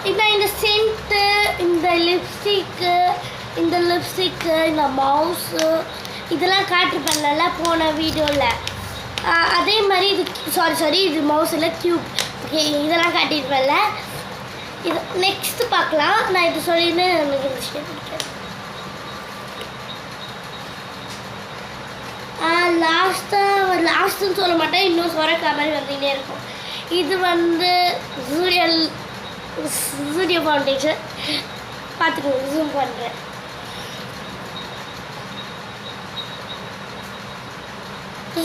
இப்போ இந்த சென்ட்டு, இந்த லிப்ஸ்டிக்கு, இந்த மவுஸு இதெல்லாம் காட்டிருப்பேன்ல போன வீடியோவில். அதே மாதிரி இது சாரி இது மவுஸ் இல்லை, க்யூப். ஓகே, இதெல்லாம் காட்டியிருப்பேன்ல. இது நெக்ஸ்ட்டு பார்க்கலாம். நான் இது சொல்லின்னு எனக்கு இந்த விஷயம் பிடிக்காது. லாஸ்ட்டுன்னு சொல்ல மாட்டேன், இன்னும் சொரக்கா மாதிரி வந்துக்கிட்டே இருக்கும். இது வந்து ஜூடியோ ஃபவுண்டேஷன். பார்த்துக்கோங்க, ஜூம் பண்ணுறேன்.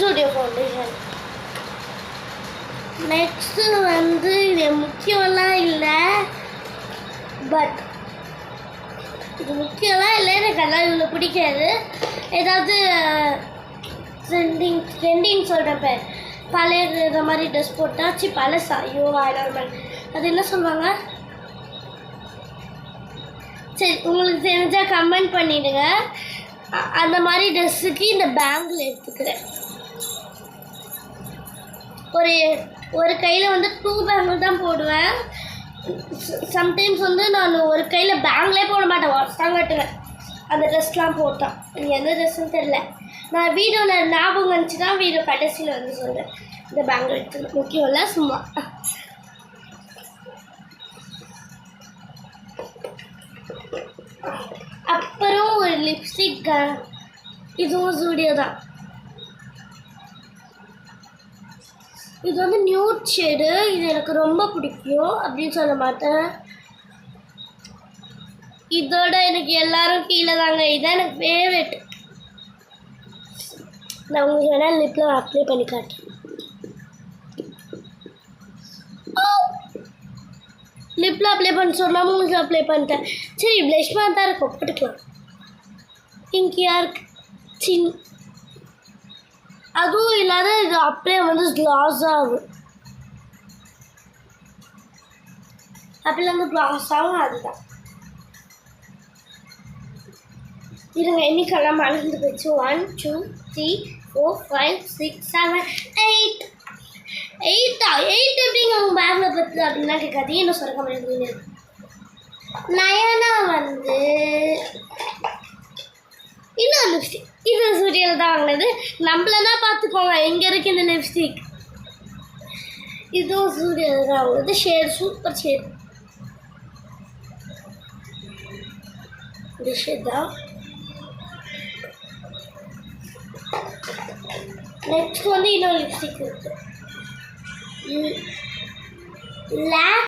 ஜூடியோ ஃபவுண்டேஷன். நெக்ஸ்ட்டு வந்து இது முக்கியம்லாம் இல்லை, பட் இது முக்கியம்லாம் இல்லை, எனக்கு அதெல்லாம் இவ்வளோ பிடிக்காது. ஏதாவது ட்ரெண்டிங் சொல்கிறப்ப பழைய இந்த மாதிரி ட்ரெஸ் போட்டாச்சு பழசா ஐயோ ஆயிரம். அது என்ன சொல்லுவாங்க? சரி, உங்களுக்கு தெரிஞ்சால் கமெண்ட் பண்ணிவிடுங்க. அந்த மாதிரி ட்ரெஸ்ஸுக்கு இந்த பேங்கில் எடுத்துக்கிறேன். ஒரு கையில் வந்து 2 பேங்கிள் தான் போடுவேன். சம்டைம்ஸ் வந்து நான் ஒரு கையில் பேங்க்லேயே போட மாட்டேன், வாட்ச் தான் கட்டுவேன் அந்த ட்ரெஸ்லாம் போட்டால். எனக்கு எந்த ட்ரெஸ்ஸுன்னு தெரில. நான் வீடியோவில் ஞாபகம் வந்துச்சு தான் வீடியோ கடைசியில் வந்து சொல்கிறேன். இந்த பேங்கிள் எடுத்து முக்கியம் இல்லை, சும்மா. அப்புறம் ஒரு லிப்ஸ்டிக், இதுவும் ஜூடியோ தான். இது வந்து நியூட் ஷேடு. இது எனக்கு ரொம்ப பிடிக்கும் அப்படின்னு சொல்ல மாட்டேன். இதோட எனக்கு எல்லாரும் கீழே தாங்க. இதுதான் எனக்கு ஃபேவரெட். நான் உங்களுக்கு வேணால் லிப்பில் அப்ளை பண்ணி காட்டுறேன். லிப்பில் அப்ளை பண்ண சொன்னால் உங்களுக்கு அப்ளை பண்ணிட்டேன். சரி, ப்ளஷ் மாதிரி தான் இருக்கும், போட்டுக்கலாம். பிங்கியாக இருக்கு, அதுவும் இல்லாத இது அப்படியே வந்து கிளாஸ் ஆகும். அப்படியே வந்து கிளாஸ் ஆகும். அதுதான். இருங்க, எண்ணிக்கலாம் மறந்து போச்சு. 1 2 3 4 5 6 7 8 எப்படிங்க உங்கள் பேக்கில் பத்து அப்படின்னா கேட்காதீங்க. இன்னும் சொல்ல முடியாது. நயனா வந்து இன்னொரு லிப்ஸ்டிக். இது சூரியல் தான் வாங்கினது. நம்மளனா பார்த்துக்கோங்க, எங்கே இருக்குது இந்த லிப்ஸ்டிக். இதுவும் சூரியல் தான் வாங்கினது. Shade super shade. இந்த ஷேட் தான். நெக்ஸ்ட் வந்து இன்னொரு லிப்ஸ்டிக் இருக்குது.